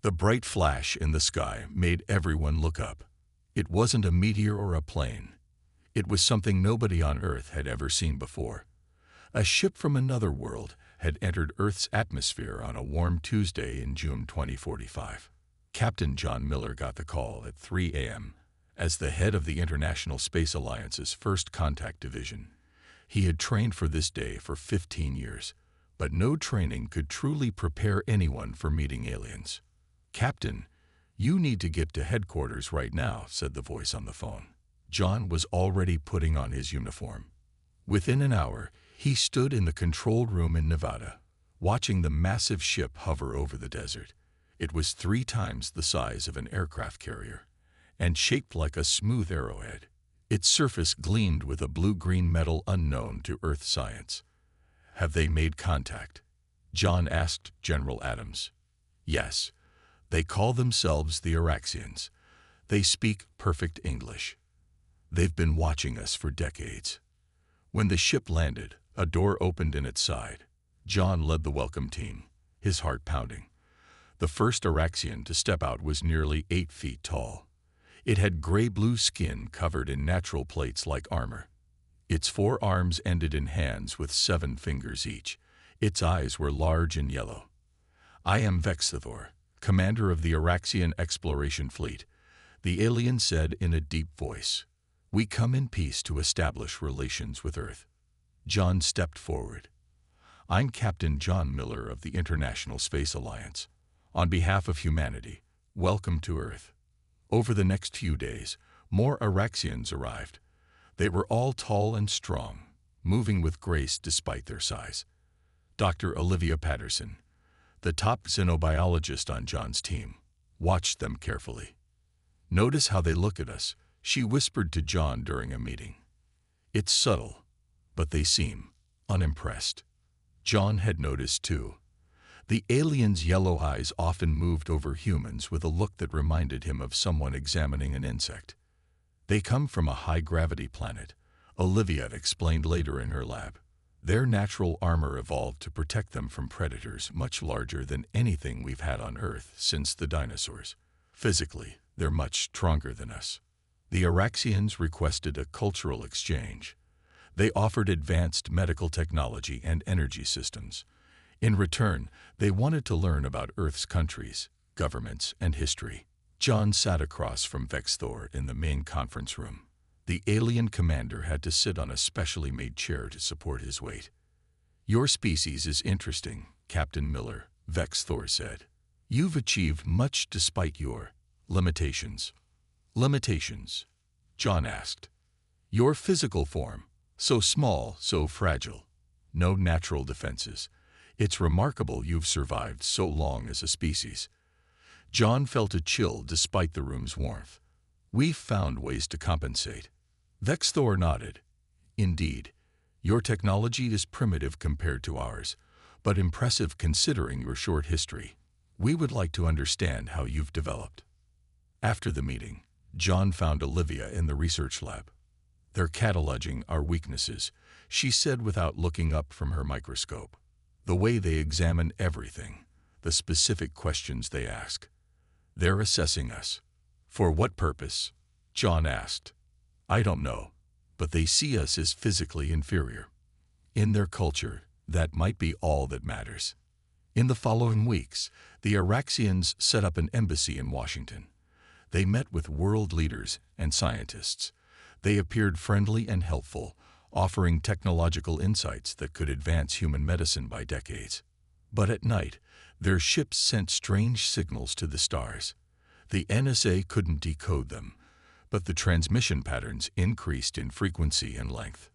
The bright flash in the sky made everyone look up. It wasn't a meteor or a plane. It was something nobody on Earth had ever seen before. A ship from another world had entered Earth's atmosphere on a warm Tuesday in June 2045. Captain John Miller got the call at 3 a.m. As the head of the International Space Alliance's First Contact Division. He had trained for this day for 15 years, but no training could truly prepare anyone for meeting aliens. "Captain, you need to get to headquarters right now," said the voice on the phone. John was already putting on his uniform. Within an hour, he stood in the control room in Nevada, watching the massive ship hover over the desert. It was 3 times the size of an aircraft carrier, and shaped like a smooth arrowhead. Its surface gleamed with a blue-green metal unknown to Earth science. "Have they made contact?" John asked General Adams. "Yes. They call themselves the Araxians. They speak perfect English. They've been watching us for decades." When the ship landed, a door opened in its side. John led the welcome team, his heart pounding. The first Araxian to step out was nearly 8 feet tall. It had gray-blue skin covered in natural plates like armor. Its 4 arms ended in hands with 7 fingers each. Its eyes were large and yellow. "I am Vexithor, commander of the Araxian Exploration Fleet," the alien said in a deep voice. "We come in peace to establish relations with Earth." John stepped forward. "I'm Captain John Miller of the International Space Alliance. On behalf of humanity, welcome to Earth." Over the next few days, more Araxians arrived. They were all tall and strong, moving with grace despite their size. Dr. Olivia Patterson, the top xenobiologist on John's team, watched them carefully. "Notice how they look at us," she whispered to John during a meeting. "It's subtle, but they seem unimpressed." John had noticed too. The aliens' yellow eyes often moved over humans with a look that reminded him of someone examining an insect. "They come from a high-gravity planet," Olivia explained later in her lab. "Their natural armor evolved to protect them from predators much larger than anything we've had on Earth since the dinosaurs. Physically, they're much stronger than us." The Araxians requested a cultural exchange. They offered advanced medical technology and energy systems. In return, they wanted to learn about Earth's countries, governments, and history. John sat across from Vexthor in the main conference room. The alien commander had to sit on a specially made chair to support his weight. "Your species is interesting, Captain Miller," Vexthor said. "You've achieved much despite your limitations." "Limitations?" John asked. "Your physical form, so small, so fragile. No natural defenses. It's remarkable you've survived so long as a species." John felt a chill despite the room's warmth. "We've found ways to compensate." Vexthor nodded. "Indeed, your technology is primitive compared to ours, but impressive considering your short history. We would like to understand how you've developed." After the meeting, John found Olivia in the research lab. "They're cataloging our weaknesses," she said without looking up from her microscope. "The way they examine everything, the specific questions they ask. They're assessing us." "For what purpose?" John asked. "I don't know, but they see us as physically inferior. In their culture, that might be all that matters." In the following weeks, the Araxians set up an embassy in Washington. They met with world leaders and scientists. They appeared friendly and helpful, offering technological insights that could advance human medicine by decades. But at night, their ships sent strange signals to the stars. The NSA couldn't decode them, but the transmission patterns increased in frequency and length.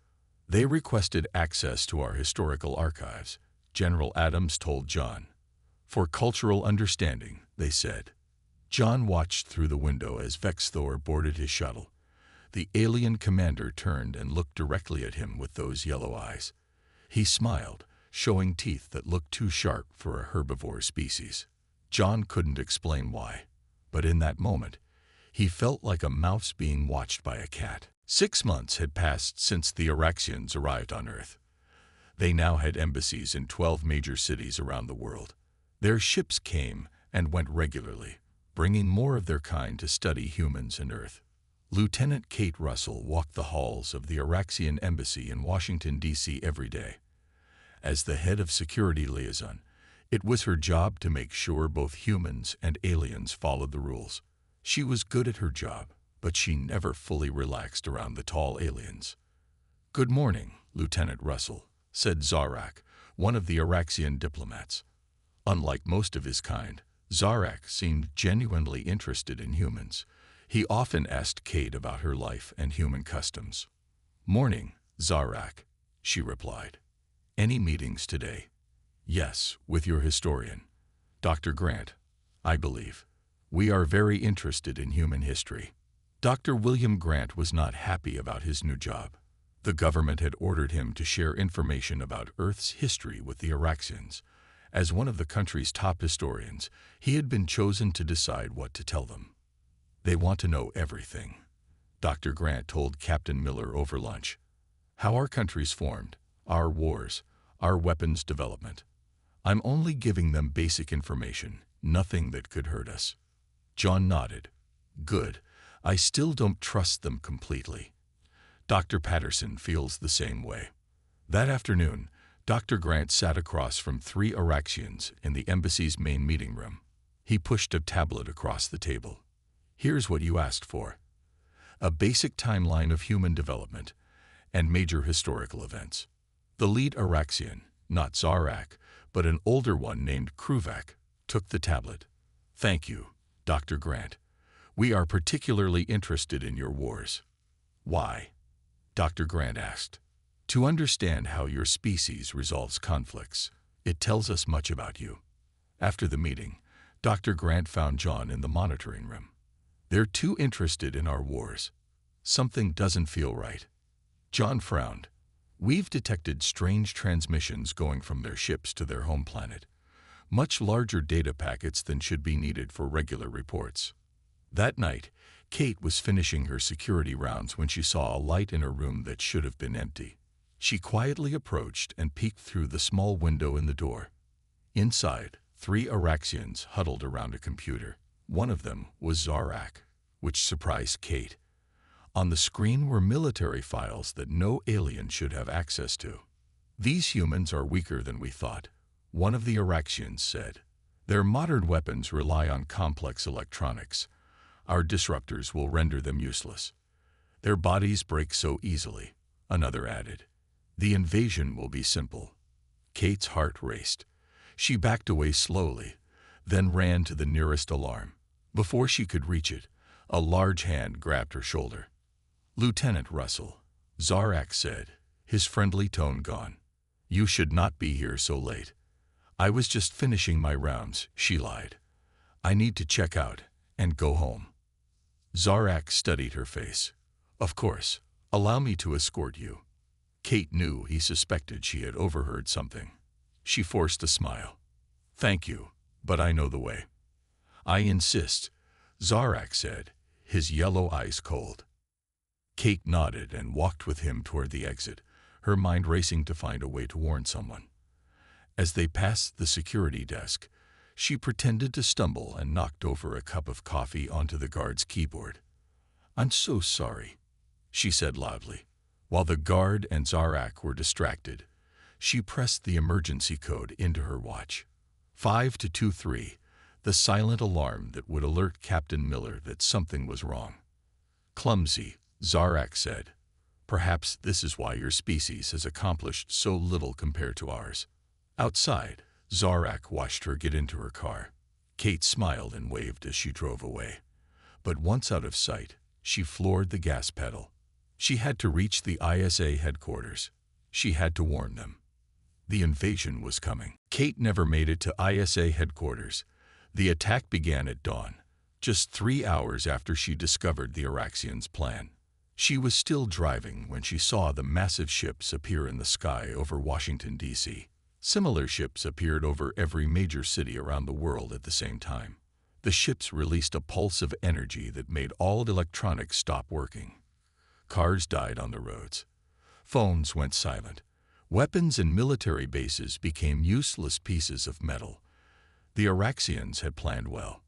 They requested access to our historical archives, General Adams told John. "For cultural understanding," they said. John watched through the window as Vexthor boarded his shuttle. The alien commander turned and looked directly at him with those yellow eyes. He smiled, showing teeth that looked too sharp for a herbivore species. John couldn't explain why, but in that moment, he felt like a mouse being watched by a cat. 6 months had passed since the Araxians arrived on Earth. They now had embassies in 12 major cities around the world. Their ships came and went regularly, bringing more of their kind to study humans and Earth. Lieutenant Kate Russell walked the halls of the Araxian Embassy in Washington, D.C. every day. As the head of security liaison, it was her job to make sure both humans and aliens followed the rules. She was good at her job, but she never fully relaxed around the tall aliens. "Good morning, Lieutenant Russell," said Zarak, one of the Araxian diplomats. Unlike most of his kind, Zarak seemed genuinely interested in humans. He often asked Kate about her life and human customs. "Morning, Zarak," she replied. "Any meetings today?" "Yes, with your historian, Dr. Grant, I believe. We are very interested in human history." Dr. William Grant was not happy about his new job. The government had ordered him to share information about Earth's history with the Araxians. As one of the country's top historians, he had been chosen to decide what to tell them. "They want to know everything," Dr. Grant told Captain Miller over lunch. "How our country's formed, our wars, our weapons development. I'm only giving them basic information, nothing that could hurt us." John nodded. "Good. I still don't trust them completely." Dr. Patterson feels the same way. That afternoon, Dr. Grant sat across from 3 Araxians in the embassy's main meeting room. He pushed a tablet across the table. "Here's what you asked for. A basic timeline of human development and major historical events." The lead Araxian, not Zarak, but an older one named Kruvak, took the tablet. "Thank you, Dr. Grant. We are particularly interested in your wars." "Why?" Dr. Grant asked. "To understand how your species resolves conflicts. It tells us much about you." After the meeting, Dr. Grant found John in the monitoring room. "They're too interested in our wars. Something doesn't feel right." John frowned. "We've detected strange transmissions going from their ships to their home planet. Much larger data packets than should be needed for regular reports." That night, Kate was finishing her security rounds when she saw a light in a room that should have been empty. She quietly approached and peeked through the small window in the door. Inside, 3 Araxians huddled around a computer. One of them was Zarak, which surprised Kate. On the screen were military files that no alien should have access to. "These humans are weaker than we thought," one of the Araxians said. "Their modern weapons rely on complex electronics. Our disruptors will render them useless. Their bodies break so easily," another added. "The invasion will be simple." Kate's heart raced. She backed away slowly, then ran to the nearest alarm. Before she could reach it, a large hand grabbed her shoulder. "Lieutenant Russell," Zarak said, his friendly tone gone. "You should not be here so late." "I was just finishing my rounds," she lied. "I need to check out and go home." Zarak studied her face. "Of course, allow me to escort you." Kate knew he suspected she had overheard something. She forced a smile. "Thank you, but I know the way." "I insist," Zarak said, his yellow eyes cold. Kate nodded and walked with him toward the exit, her mind racing to find a way to warn someone. As they passed the security desk, she pretended to stumble and knocked over a cup of coffee onto the guard's keyboard. "I'm so sorry," she said loudly. While the guard and Zarak were distracted, she pressed the emergency code into her watch. 5223, the silent alarm that would alert Captain Miller that something was wrong. "Clumsy," Zarak said. "Perhaps this is why your species has accomplished so little compared to ours." Outside, Zarak watched her get into her car. Kate smiled and waved as she drove away. But once out of sight, she floored the gas pedal. She had to reach the ISA headquarters. She had to warn them. The invasion was coming. Kate never made it to ISA headquarters. The attack began at dawn, just 3 hours after she discovered the Araxians' plan. She was still driving when she saw the massive ships appear in the sky over Washington, D.C. Similar ships appeared over every major city around the world at the same time. The ships released a pulse of energy that made all electronics stop working. Cars died on the roads. Phones went silent. Weapons and military bases became useless pieces of metal. The Araxians had planned well.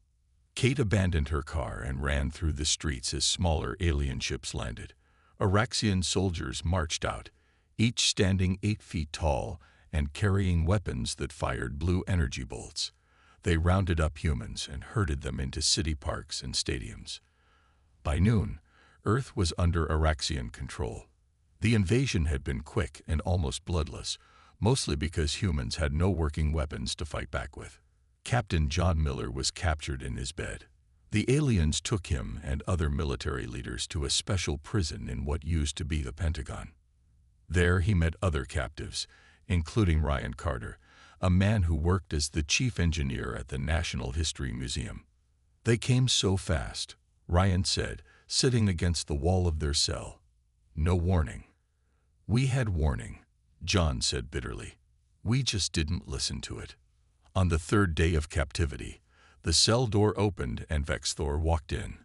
Kate abandoned her car and ran through the streets as smaller alien ships landed. Araxian soldiers marched out, each standing 8 feet tall and carrying weapons that fired blue energy bolts. They rounded up humans and herded them into city parks and stadiums. By noon, Earth was under Araxian control. The invasion had been quick and almost bloodless, mostly because humans had no working weapons to fight back with. Captain John Miller was captured in his bed. The aliens took him and other military leaders to a special prison in what used to be the Pentagon. There he met other captives, including Ryan Carter, a man who worked as the chief engineer at the National History Museum. They came so fast, Ryan said, sitting against the wall of their cell. No warning. We had warning, John said bitterly. We just didn't listen to it. On the 3rd day of captivity, the cell door opened and Vexthor walked in.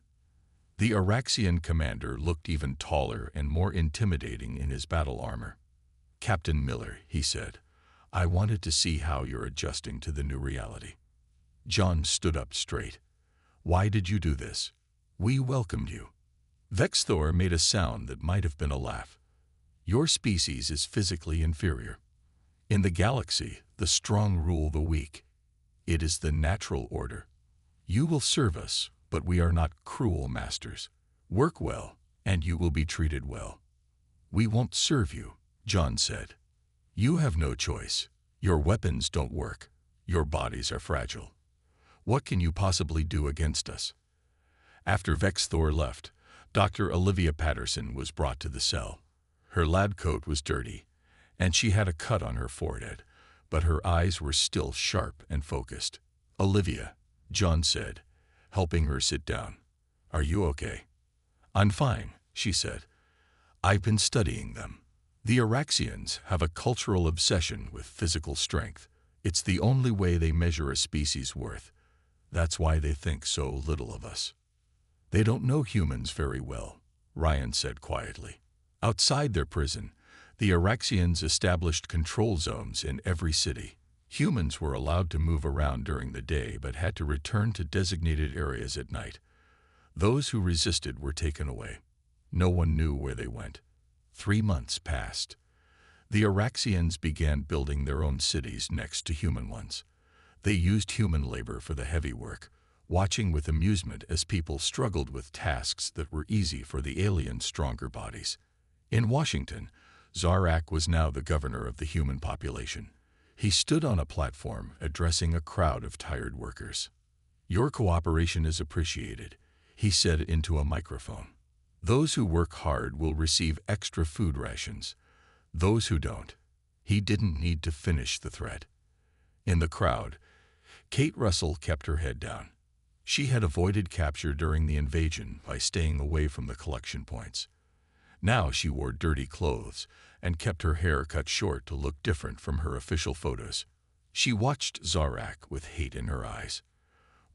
The Araxian commander looked even taller and more intimidating in his battle armor. Captain Miller, he said, I wanted to see how you're adjusting to the new reality. John stood up straight. Why did you do this? We welcomed you. Vexthor made a sound that might have been a laugh. Your species is physically inferior. In the galaxy, the strong rule the weak. It is the natural order. You will serve us, but we are not cruel masters. Work well, and you will be treated well. We won't serve you, John said. You have no choice. Your weapons don't work. Your bodies are fragile. What can you possibly do against us? After Vexthor left, Dr. Olivia Patterson was brought to the cell. Her lab coat was dirty, and she had a cut on her forehead, but her eyes were still sharp and focused. Olivia, John said, helping her sit down. Are you okay? I'm fine, she said. I've been studying them. The Araxians have a cultural obsession with physical strength. It's the only way they measure a species' worth. That's why they think so little of us. They don't know humans very well, Ryan said quietly. Outside their prison, the Araxians established control zones in every city. Humans were allowed to move around during the day but had to return to designated areas at night. Those who resisted were taken away. No one knew where they went. 3 months passed. The Araxians began building their own cities next to human ones. They used human labor for the heavy work, watching with amusement as people struggled with tasks that were easy for the aliens' stronger bodies. In Washington, Zarak was now the governor of the human population. He stood on a platform addressing a crowd of tired workers. Your cooperation is appreciated, he said into a microphone. Those who work hard will receive extra food rations. Those who don't. He didn't need to finish the threat. In the crowd, Kate Russell kept her head down. She had avoided capture during the invasion by staying away from the collection points. Now she wore dirty clothes and kept her hair cut short to look different from her official photos. She watched Zarak with hate in her eyes.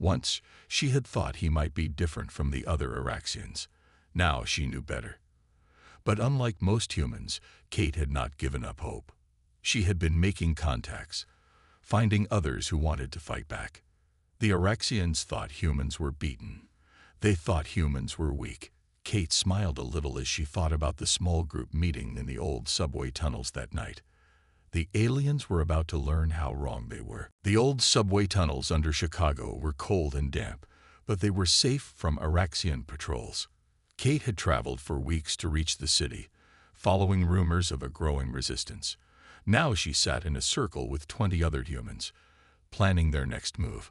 Once, she had thought he might be different from the other Araxians. Now she knew better. But unlike most humans, Kate had not given up hope. She had been making contacts, finding others who wanted to fight back. The Araxians thought humans were beaten. They thought humans were weak. Kate smiled a little as she thought about the small group meeting in the old subway tunnels that night. The aliens were about to learn how wrong they were. The old subway tunnels under Chicago were cold and damp, but they were safe from Araxian patrols. Kate had traveled for weeks to reach the city, following rumors of a growing resistance. Now she sat in a circle with 20 other humans, planning their next move.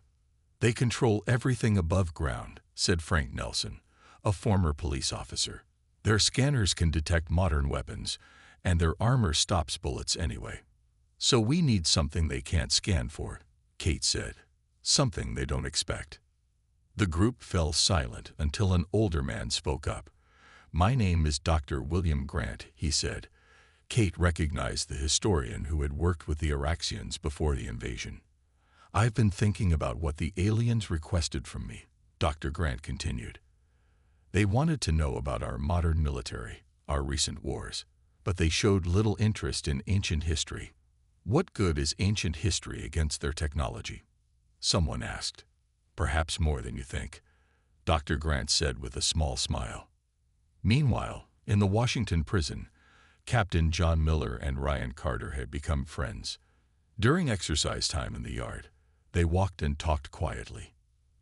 They control everything above ground, said Frank Nelson, a former police officer. Their scanners can detect modern weapons, and their armor stops bullets anyway. So we need something they can't scan for, Kate said. Something they don't expect. The group fell silent until an older man spoke up. My name is Dr. William Grant, he said. Kate recognized the historian who had worked with the Araxians before the invasion. I've been thinking about what the aliens requested from me, Dr. Grant continued. They wanted to know about our modern military, our recent wars, but they showed little interest in ancient history. What good is ancient history against their technology? Someone asked. Perhaps more than you think, Dr. Grant said with a small smile. Meanwhile, in the Washington prison, Captain John Miller and Ryan Carter had become friends. During exercise time in the yard, they walked and talked quietly.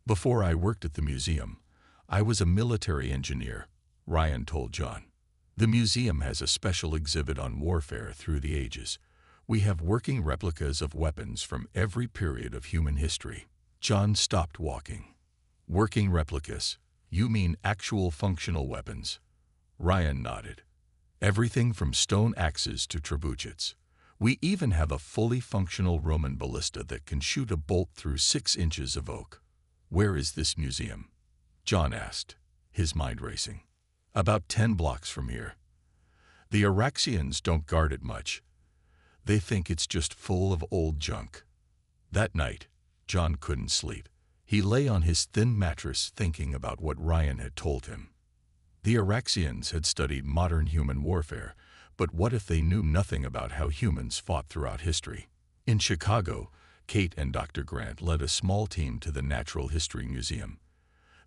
Before I worked at the museum, I was a military engineer, Ryan told John. The museum has a special exhibit on warfare through the ages. We have working replicas of weapons from every period of human history. John stopped walking. Working replicas? You mean actual functional weapons? Ryan nodded. Everything from stone axes to trebuchets. We even have a fully functional Roman ballista that can shoot a bolt through 6 inches of oak. Where is this museum? John asked, his mind racing. About 10 blocks from here. The Araxians don't guard it much. They think it's just full of old junk. That night, John couldn't sleep. He lay on his thin mattress thinking about what Ryan had told him. The Araxians had studied modern human warfare, but what if they knew nothing about how humans fought throughout history? In Chicago, Kate and Dr. Grant led a small team to the Natural History Museum.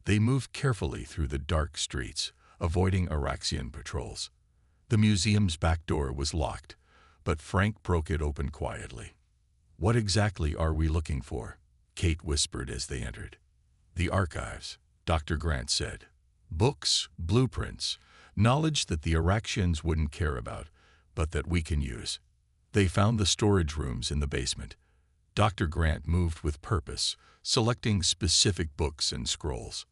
They moved carefully through the dark streets, avoiding Araxian patrols. The museum's back door was locked, but Frank broke it open quietly. What exactly are we looking for? Kate whispered as they entered. The archives, Dr. Grant said. Books, blueprints, knowledge that the Araxians wouldn't care about, but that we can use. They found the storage rooms in the basement. Dr. Grant moved with purpose, selecting specific books and scrolls.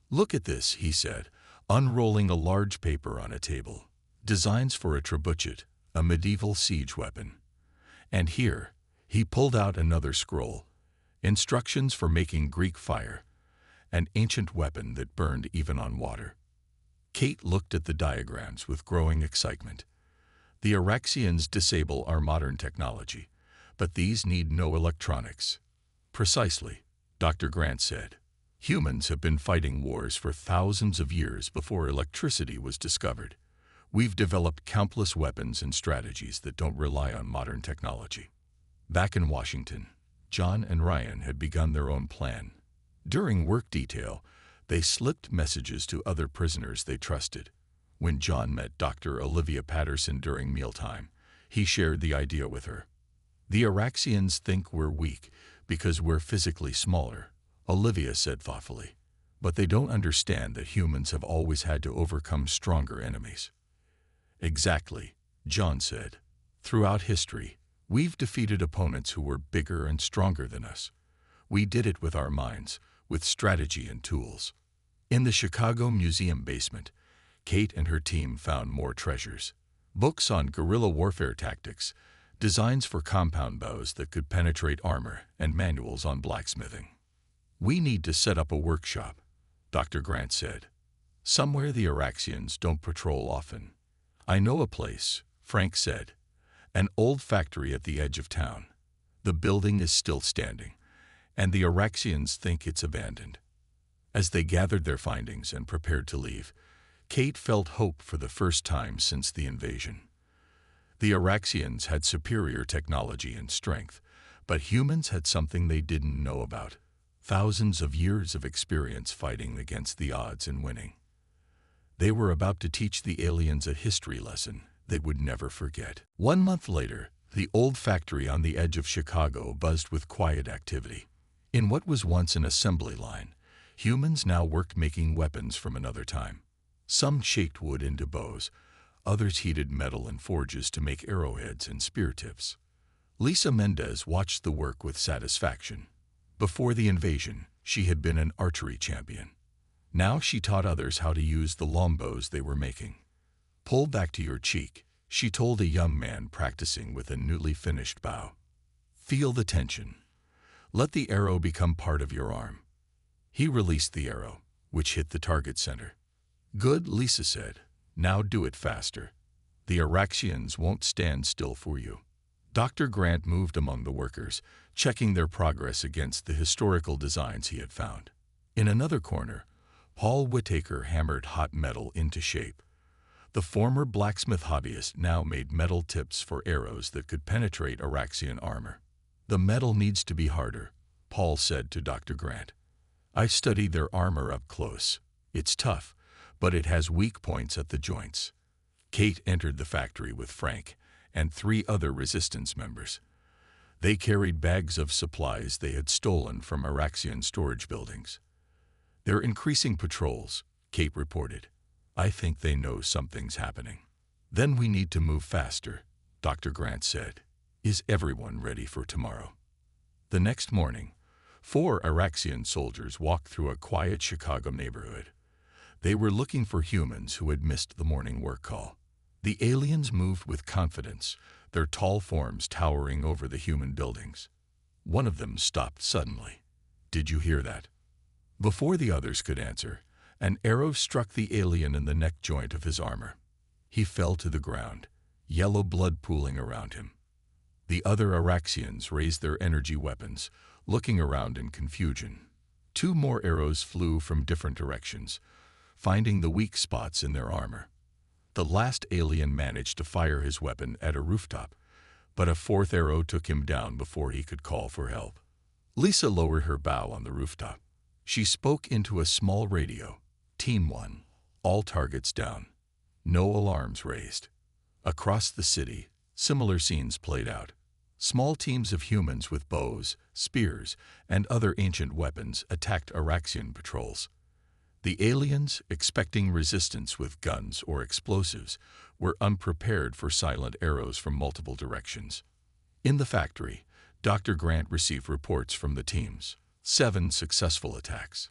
Look at this, he said, unrolling a large paper on a table. Designs for a trebuchet, a medieval siege weapon. And here, he pulled out another scroll. Instructions for making Greek fire, an ancient weapon that burned even on water. Kate looked at the diagrams with growing excitement. The Araxians disable our modern technology, but these need no electronics. Precisely, Dr. Grant said. Humans have been fighting wars for thousands of years before electricity was discovered. We've developed countless weapons and strategies that don't rely on modern technology. Back in Washington, John and Ryan had begun their own plan. During work detail, they slipped messages to other prisoners they trusted. When John met Dr. Olivia Patterson during mealtime, he shared the idea with her. The Araxians think we're weak because we're physically smaller, Olivia said thoughtfully. But they don't understand that humans have always had to overcome stronger enemies. Exactly, John said. Throughout history, we've defeated opponents who were bigger and stronger than us. We did it with our minds, with strategy and tools. In the Chicago Museum basement, Kate and her team found more treasures. Books on guerrilla warfare tactics, designs for compound bows that could penetrate armor, and manuals on blacksmithing. We need to set up a workshop, Dr. Grant said. Somewhere the Araxians don't patrol often. I know a place, Frank said. An old factory at the edge of town. The building is still standing, and the Araxians think it's abandoned. As they gathered their findings and prepared to leave, Kate felt hope for the first time since the invasion. The Araxians had superior technology and strength, but humans had something they didn't know about. Thousands of years of experience fighting against the odds and winning. They were about to teach the aliens a history lesson they would never forget. 1 month later, the old factory on the edge of Chicago buzzed with quiet activity. In what was once an assembly line, humans now worked making weapons from another time. Some shaped wood into bows, others heated metal in forges to make arrowheads and spear tips. Lisa Mendez watched the work with satisfaction. Before the invasion, she had been an archery champion. Now she taught others how to use the longbows they were making. Pull back to your cheek, she told a young man practicing with a newly finished bow. Feel the tension. Let the arrow become part of your arm. He released the arrow, which hit the target center. Good, Lisa said. Now do it faster. The Araxians won't stand still for you. Dr. Grant moved among the workers, checking their progress against the historical designs he had found. In another corner, Paul Whittaker hammered hot metal into shape. The former blacksmith hobbyist now made metal tips for arrows that could penetrate Araxian armor. The metal needs to be harder, Paul said to Dr. Grant. "I studied their armor up close. It's tough, but it has weak points at the joints." Kate entered the factory with Frank and 3 other resistance members. They carried bags of supplies they had stolen from Araxian storage buildings. "They're increasing patrols," Kate reported. "I think they know something's happening." "Then we need to move faster," Dr. Grant said. "Is everyone ready for tomorrow?" The next morning, 4 Araxian soldiers walked through a quiet Chicago neighborhood. They were looking for humans who had missed the morning work call. The aliens moved with confidence, their tall forms towering over the human buildings. One of them stopped suddenly. "Did you hear that?" Before the others could answer, an arrow struck the alien in the neck joint of his armor. He fell to the ground, yellow blood pooling around him. The other Araxians raised their energy weapons, looking around in confusion. 2 more arrows flew from different directions, finding the weak spots in their armor. The last alien managed to fire his weapon at a rooftop, but a 4th arrow took him down before he could call for help. Lisa lowered her bow on the rooftop. She spoke into a small radio. "Team 1, all targets down. No alarms raised." Across the city, similar scenes played out. Small teams of humans with bows, spears, and other ancient weapons attacked Araxian patrols. The aliens, expecting resistance with guns or explosives, were unprepared for silent arrows from multiple directions. In the factory, Dr. Grant received reports from the teams. 7 successful attacks.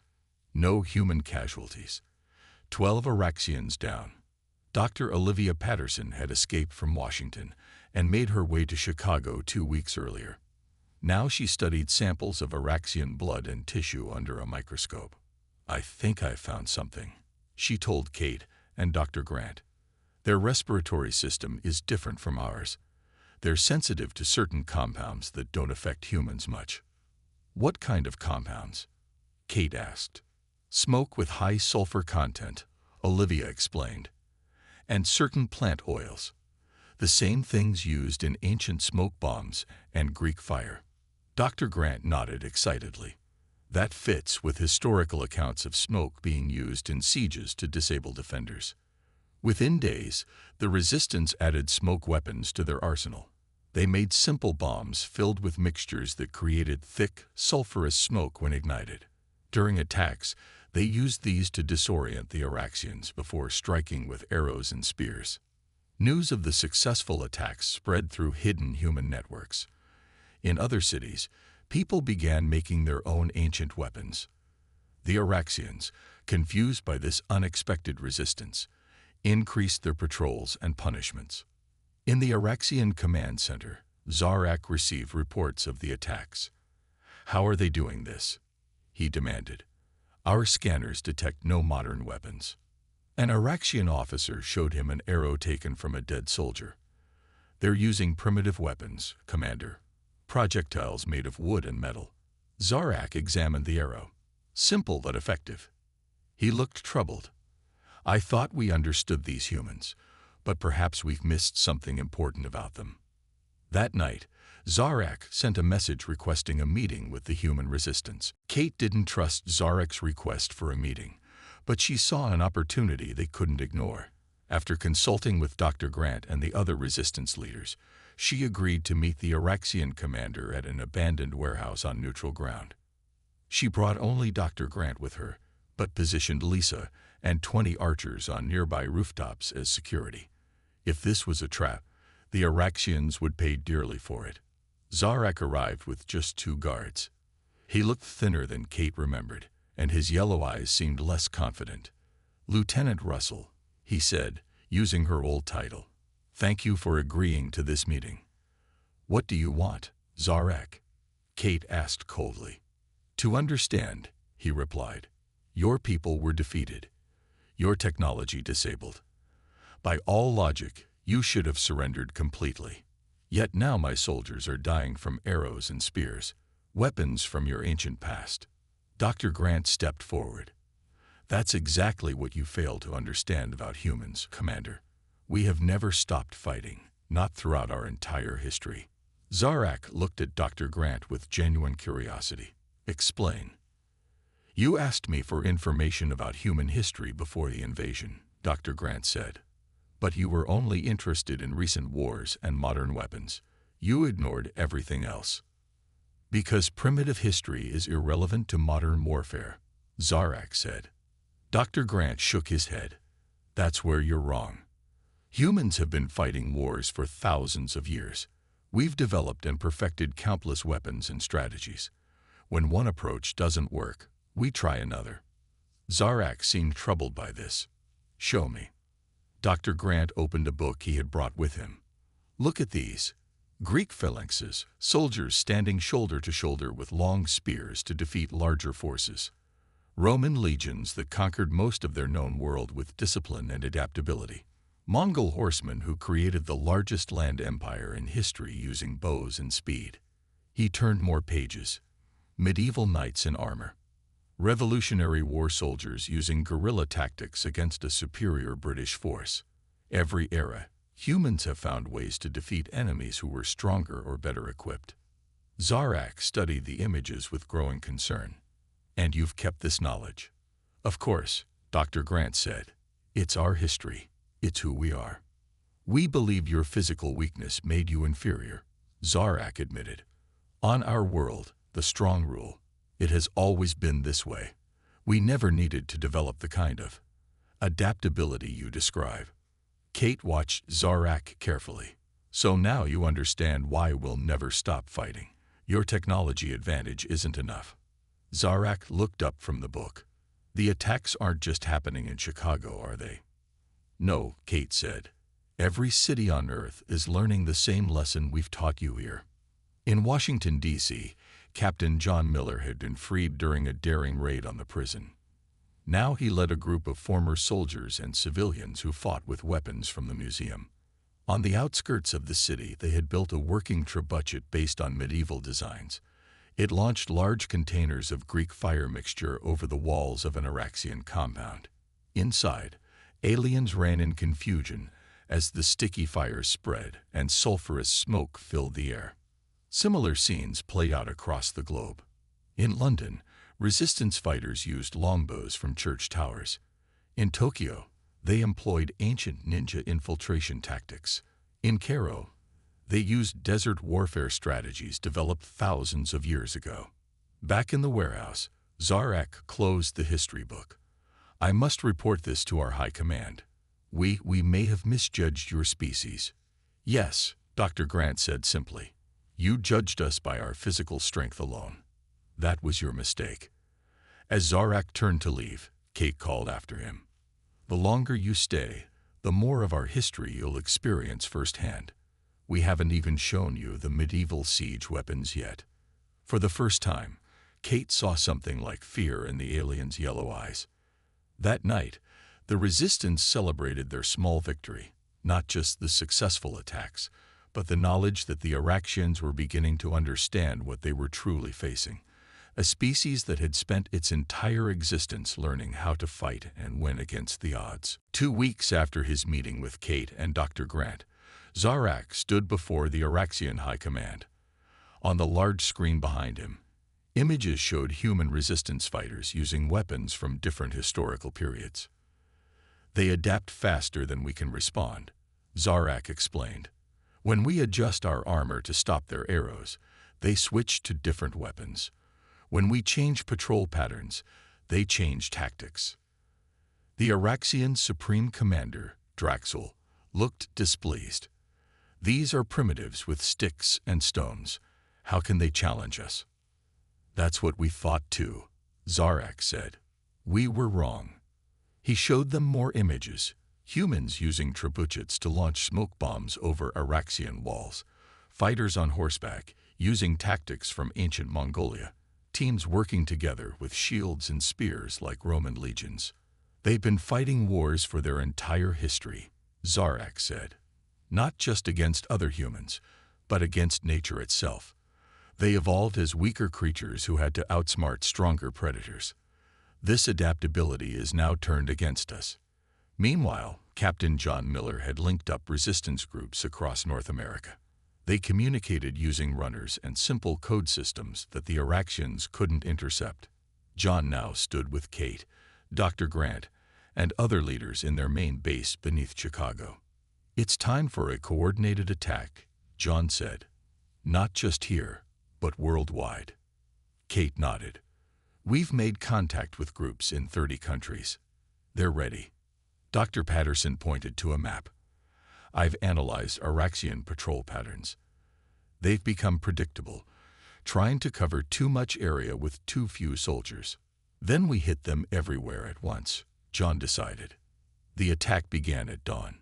No human casualties. 12 Araxians down. Dr. Olivia Patterson had escaped from Washington and made her way to Chicago 2 weeks earlier. Now she studied samples of Araxian blood and tissue under a microscope. "I think I found something," she told Kate and Dr. Grant. "Their respiratory system is different from ours. They're sensitive to certain compounds that don't affect humans much." "What kind of compounds?" Kate asked. "Smoke with high sulfur content," Olivia explained, "and certain plant oils. The same things used in ancient smoke bombs and Greek fire." Dr. Grant nodded excitedly. That fits with historical accounts of smoke being used in sieges to disable defenders. Within days, the resistance added smoke weapons to their arsenal. They made simple bombs filled with mixtures that created thick, sulfurous smoke when ignited. During attacks, they used these to disorient the Araxians before striking with arrows and spears. News of the successful attacks spread through hidden human networks. In other cities, people began making their own ancient weapons. The Araxians, confused by this unexpected resistance, increased their patrols and punishments. In the Araxian command center, Zarak received reports of the attacks. "How are they doing this?" he demanded. "Our scanners detect no modern weapons." An Araxian officer showed him an arrow taken from a dead soldier. "They're using primitive weapons, Commander. Projectiles made of wood and metal." Zarak examined the arrow. "Simple but effective." He looked troubled. "I thought we understood these humans, but perhaps we've missed something important about them." That night, Zarak sent a message requesting a meeting with the human resistance. Kate didn't trust Zarak's request for a meeting, but she saw an opportunity they couldn't ignore. After consulting with Dr. Grant and the other resistance leaders, she agreed to meet the Araxian commander at an abandoned warehouse on neutral ground. She brought only Dr. Grant with her, but positioned Lisa and 20 archers on nearby rooftops as security. If this was a trap, the Araxians would pay dearly for it. Zarak arrived with just 2 guards. He looked thinner than Kate remembered, and his yellow eyes seemed less confident. "Lieutenant Russell," he said, using her old title. "Thank you for agreeing to this meeting." "What do you want, Zarak?" Kate asked coldly. "To understand," he replied. "Your people were defeated. Your technology disabled. By all logic, you should have surrendered completely. Yet now my soldiers are dying from arrows and spears, weapons from your ancient past." Dr. Grant stepped forward. "That's exactly what you fail to understand about humans, Commander. We have never stopped fighting, not throughout our entire history." Zarak looked at Dr. Grant with genuine curiosity. Explain. You asked me for information about human history before the invasion, Dr. Grant said. But you were only interested in recent wars and modern weapons. You ignored everything else. Because primitive history is irrelevant to modern warfare, Zarak said. Dr. Grant shook his head. That's where you're wrong. Humans have been fighting wars for thousands of years. We've developed and perfected countless weapons and strategies. When one approach doesn't work, we try another. Zarak seemed troubled by this. Show me. Dr. Grant opened a book he had brought with him. Look at these. Greek phalanxes, soldiers standing shoulder to shoulder with long spears to defeat larger forces. Roman legions that conquered most of their known world with discipline and adaptability. Mongol horsemen who created the largest land empire in history using bows and speed. He turned more pages. Medieval knights in armor. Revolutionary War soldiers using guerrilla tactics against a superior British force. Every era, humans have found ways to defeat enemies who were stronger or better equipped. Zarak studied the images with growing concern. And you've kept this knowledge? Of course, Dr. Grant said. It's our history. It's who we are. We believe your physical weakness made you inferior, Zarak admitted. On our world, the strong rule. It has always been this way. We never needed to develop the kind of adaptability you describe. Kate watched Zarak carefully. So now you understand why we'll never stop fighting. Your technology advantage isn't enough. Zarak looked up from the book. The attacks aren't just happening in Chicago, are they? No, Kate said. Every city on Earth is learning the same lesson we've taught you here. In Washington, D.C., Captain John Miller had been freed during a daring raid on the prison. Now he led a group of former soldiers and civilians who fought with weapons from the museum. On the outskirts of the city, they had built a working trebuchet based on medieval designs. It launched large containers of Greek fire mixture over the walls of an Araxian compound. Inside, aliens ran in confusion as the sticky fire spread and sulfurous smoke filled the air. Similar scenes played out across the globe. In London, resistance fighters used longbows from church towers. In Tokyo, they employed ancient ninja infiltration tactics. In Cairo, they used desert warfare strategies developed thousands of years ago. Back in the warehouse, Zarak closed the history book. I must report this to our high command. We may have misjudged your species. Yes, Dr. Grant said simply. You judged us by our physical strength alone. That was your mistake. As Zarak turned to leave, Kate called after him. The longer you stay, the more of our history you'll experience firsthand. We haven't even shown you the medieval siege weapons yet. For the first time, Kate saw something like fear in the alien's yellow eyes. That night, the resistance celebrated their small victory, not just the successful attacks, but the knowledge that the Araxians were beginning to understand what they were truly facing. A species that had spent its entire existence learning how to fight and win against the odds. 2 weeks after his meeting with Kate and Dr. Grant, Zarak stood before the Araxian High Command. On the large screen behind him, images showed human resistance fighters using weapons from different historical periods. They adapt faster than we can respond, Zarak explained. When we adjust our armor to stop their arrows, they switch to different weapons. When we change patrol patterns, they change tactics. The Araxian Supreme Commander, Draxel, looked displeased. These are primitives with sticks and stones. How can they challenge us? That's what we thought too, Zarak said. We were wrong. He showed them more images, humans using trebuchets to launch smoke bombs over Araxian walls, fighters on horseback using tactics from ancient Mongolia, teams working together with shields and spears like Roman legions. They've been fighting wars for their entire history, Zarak said. Not just against other humans, but against nature itself. They evolved as weaker creatures who had to outsmart stronger predators. This adaptability is now turned against us. Meanwhile, Captain John Miller had linked up resistance groups across North America. They communicated using runners and simple code systems that the Araxians couldn't intercept. John now stood with Kate, Dr. Grant, and other leaders in their main base beneath Chicago. "It's time for a coordinated attack," John said. "Not just here, but worldwide." Kate nodded. "We've made contact with groups in 30 countries. They're ready." Dr. Patterson pointed to a map. "I've analyzed Araxian patrol patterns. They've become predictable, trying to cover too much area with too few soldiers. Then we hit them everywhere at once," John decided. The attack began at dawn.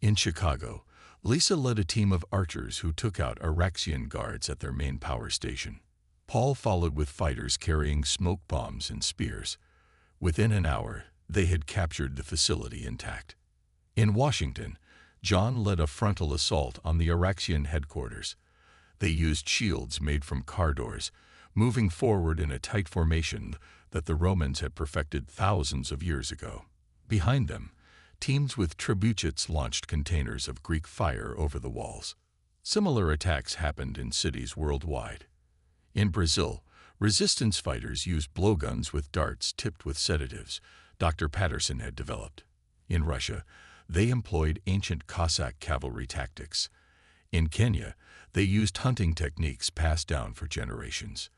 In Chicago, Lisa led a team of archers who took out Araxian guards at their main power station. Paul followed with fighters carrying smoke bombs and spears. Within an hour, they had captured the facility intact. In Washington, John led a frontal assault on the Araxian headquarters. They used shields made from car doors, moving forward in a tight formation that the Romans had perfected thousands of years ago. Behind them, teams with trebuchets launched containers of Greek fire over the walls. Similar attacks happened in cities worldwide. In Brazil, resistance fighters used blowguns with darts tipped with sedatives Dr. Patterson had developed. In Russia, they employed ancient Cossack cavalry tactics. In Kenya, they used hunting techniques passed down for generations.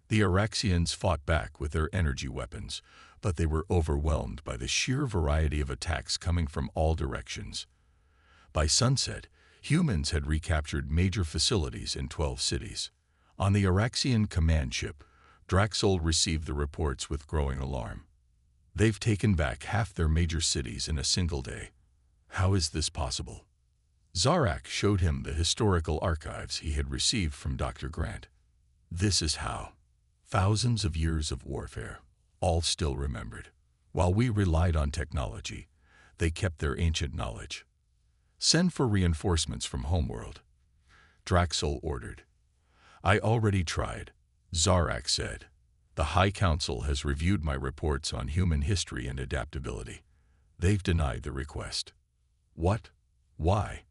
The Araxians fought back with their energy weapons, but they were overwhelmed by the sheer variety of attacks coming from all directions. By sunset, humans had recaptured major facilities in 12 cities. On the Araxian command ship, Draxol received the reports with growing alarm. "They've taken back half their major cities in a single day. How is this possible?" Zarak showed him the historical archives he had received from Dr. Grant. "This is how. Thousands of years of warfare, all still remembered. While we relied on technology, they kept their ancient knowledge. Send for reinforcements from Homeworld," Draxol ordered. "I already tried," Zarak said. "The High Council has reviewed my reports on human history and adaptability. They've denied the request." "What? Why?"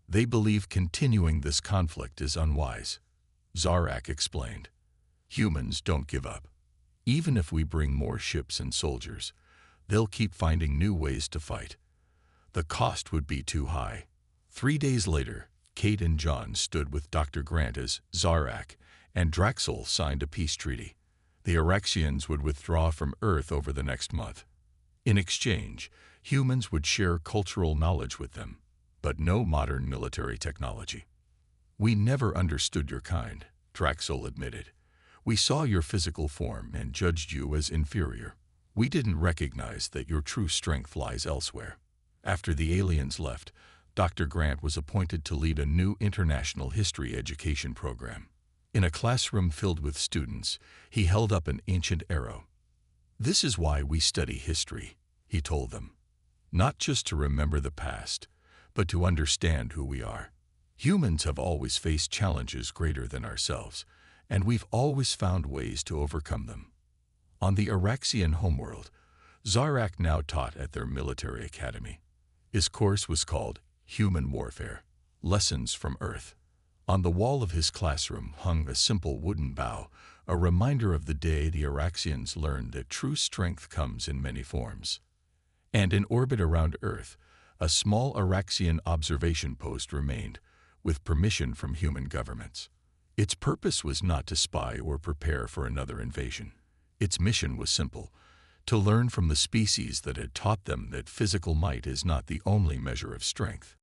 "They believe continuing this conflict is unwise," Zarak explained. "Humans don't give up. Even if we bring more ships and soldiers, they'll keep finding new ways to fight. The cost would be too high." 3 days later, Kate and John stood with Dr. Grant as Zarak and Draxol signed a peace treaty. The Araxians would withdraw from Earth over the next month. In exchange, humans would share cultural knowledge with them, but no modern military technology. "We never understood your kind," Draxol admitted. "We saw your physical form and judged you as inferior. We didn't recognize that your true strength lies elsewhere." After the aliens left, Dr. Grant was appointed to lead a new international history education program. In a classroom filled with students, he held up an ancient arrow. "This is why we study history," he told them. "Not just to remember the past, but to understand who we are. Humans have always faced challenges greater than ourselves, and we've always found ways to overcome them." On the Araxian homeworld, Zarak now taught at their military academy. His course was called Human Warfare, Lessons from Earth. On the wall of his classroom hung a simple wooden bow, a reminder of the day the Araxians learned that true strength comes in many forms. And in orbit around Earth, a small Araxian observation post remained, with permission from human governments. Its purpose was not to spy or prepare for another invasion. Its mission was simple: to learn from the species that had taught them that physical might is not the only measure of strength.